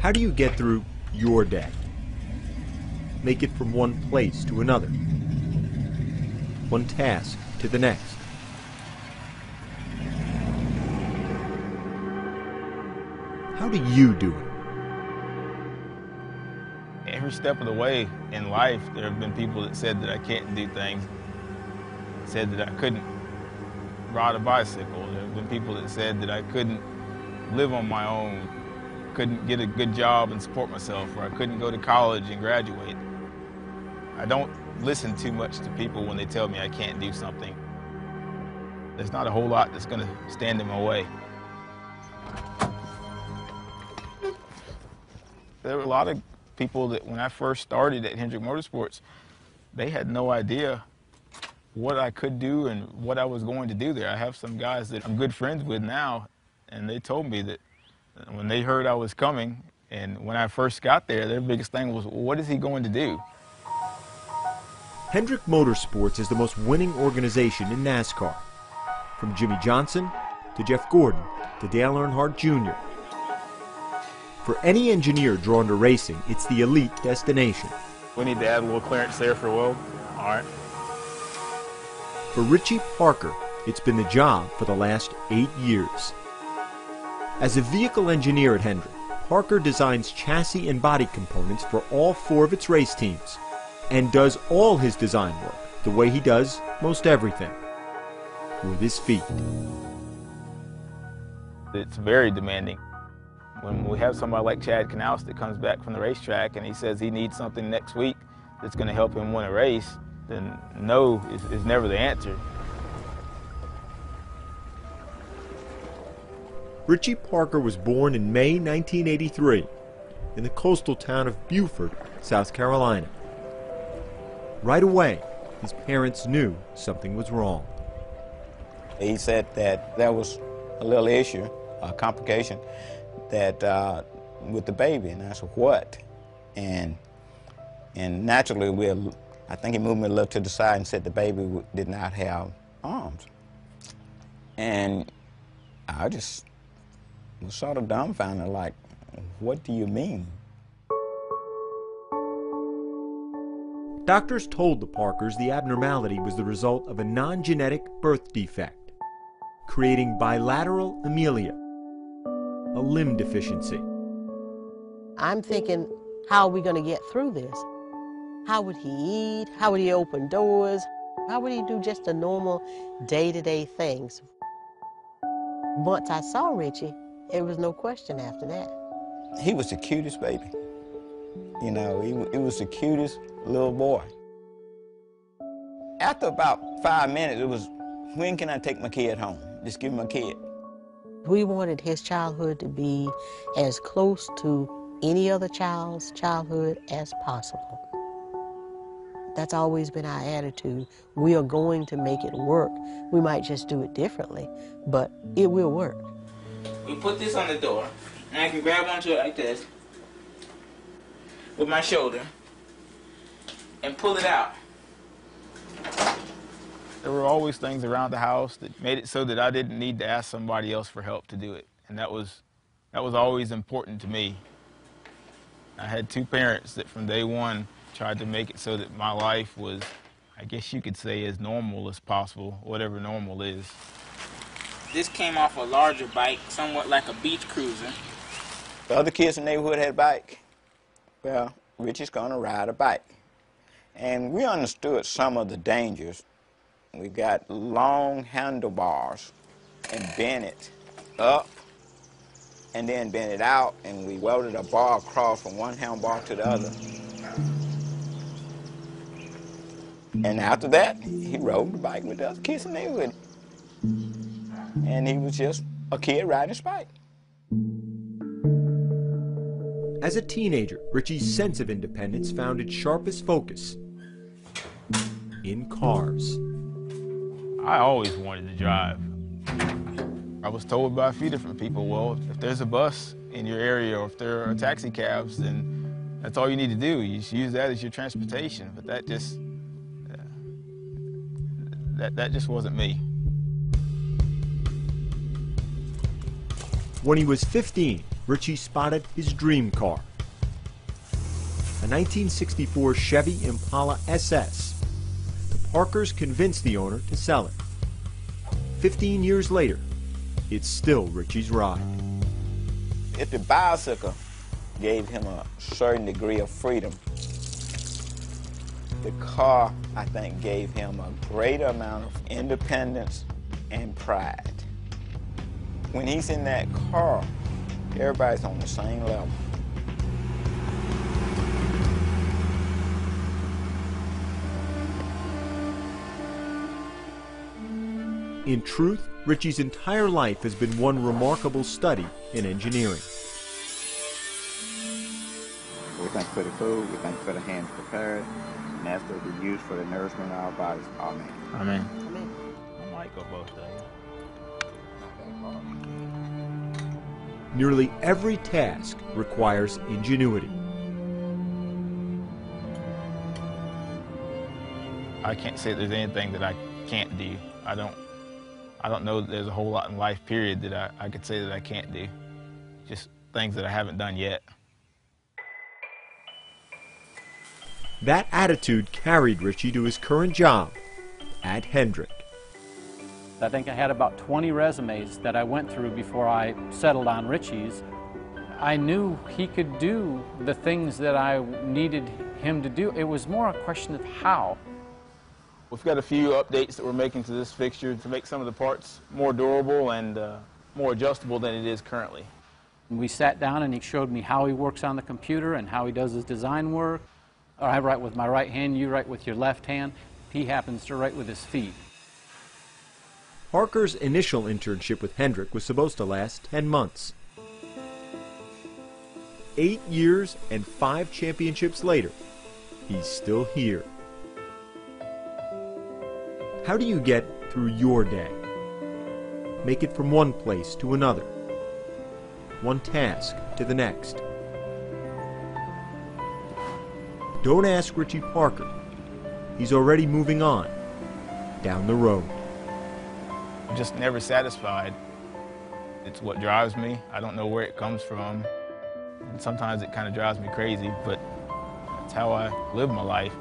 How do you get through your day? Make it from one place to another, one task to the next. How do you do it? Every step of the way in life, there have been people that said that I can't do things, said that I couldn't ride a bicycle. There have been people that said that I couldn't live on my own, couldn't get a good job and support myself, or I couldn't go to college and graduate. I don't listen too much to people when they tell me I can't do something. There's not a whole lot that's going to stand in my way. There were a lot of people that when I first started at Hendrick Motorsports, they had no idea what I could do and what I was going to do there. I have some guys that I'm good friends with now, and they told me that when they heard I was coming, and when I first got there, their biggest thing was, what is he going to do? Hendrick Motorsports is the most winning organization in NASCAR. From Jimmy Johnson to Jeff Gordon to Dale Earnhardt Jr. For any engineer drawn to racing, it's the elite destination. We need to add a little clearance there for Will. All right. For Richie Parker, it's been the job for the last 8 years. As a vehicle engineer at Hendrick, Parker designs chassis and body components for all 4 of its race teams and does all his design work the way he does most everything, with his feet. It's very demanding. When we have somebody like Chad Knaus that comes back from the racetrack and he says he needs something next week that's going to help him win a race, then no is never the answer. Richie Parker was born in May 1983 in the coastal town of Beaufort, South Carolina. Right away, his parents knew something was wrong. He said that there was a little issue, a complication, that with the baby, and I said, what? And naturally, I think he moved me a little to the side and said the baby did not have arms. And I just was sort of dumbfounded, like, what do you mean? Doctors told the Parkers the abnormality was the result of a non-genetic birth defect, creating bilateral amelia, a limb deficiency. I'm thinking, how are we going to get through this? How would he eat? How would he open doors? How would he do just the normal day-to-day things? Once I saw Richie, there was no question after that. He was the cutest baby. You know, he was the cutest little boy. After about 5 minutes, it was, when can I take my kid home? Just give me my kid. We wanted his childhood to be as close to any other child's childhood as possible. That's always been our attitude. We are going to make it work. We might just do it differently, but it will work. We put this on the door, and I can grab onto it like this with my shoulder and pull it out. There were always things around the house that made it so that I didn't need to ask somebody else for help to do it, and that was always important to me. I had 2 parents that from day one tried to make it so that my life was, I guess you could say, as normal as possible, whatever normal is. This came off a larger bike, somewhat like a beach cruiser. The other kids in the neighborhood had a bike. Well, Richie's gonna ride a bike. And we understood some of the dangers. We got long handlebars and bent it up and then bent it out, and we welded a bar across from one handlebar to the other. And after that, he rode the bike with the other kids in the neighborhood. And he was just a kid riding his bike. As a teenager, Richie's sense of independence found its sharpest focus in cars. I always wanted to drive. I was told by a few different people, well, if there's a bus in your area or if there are taxi cabs, then that's all you need to do. You just use that as your transportation. But that just wasn't me. When he was 15, Richie spotted his dream car, a 1964 Chevy Impala SS. The Parkers convinced the owner to sell it. 15 years later, it's still Richie's ride. If the bicycle gave him a certain degree of freedom, the car, I think, gave him a greater amount of independence and pride. When he's in that car, everybody's on the same level. In truth, Richie's entire life has been one remarkable study in engineering. We thank you for the food, we thank you for the hands prepared, and that's what we use for the nourishment of our bodies. Amen. Amen. Amen. I might go both days. Nearly every task requires ingenuity. I can't say there's anything that I can't do. I don't know that there's a whole lot in life, period, that I could say that I can't do. Just things that I haven't done yet. That attitude carried Richie to his current job at Hendrick. I think I had about 20 resumes that I went through before I settled on Richie's. I knew he could do the things that I needed him to do. It was more a question of how. We've got a few updates that we're making to this fixture to make some of the parts more durable and more adjustable than it is currently. We sat down and he showed me how he works on the computer and how he does his design work. I write with my right hand, you write with your left hand. He happens to write with his feet. Parker's initial internship with Hendrick was supposed to last 10 months. 8 years and 5 championships later, he's still here. How do you get through your day? Make it from one place to another, one task to the next. Don't ask Richie Parker. He's already moving on, down the road. I'm just never satisfied. It's what drives me. I don't know where it comes from. And sometimes it kind of drives me crazy, but that's how I live my life.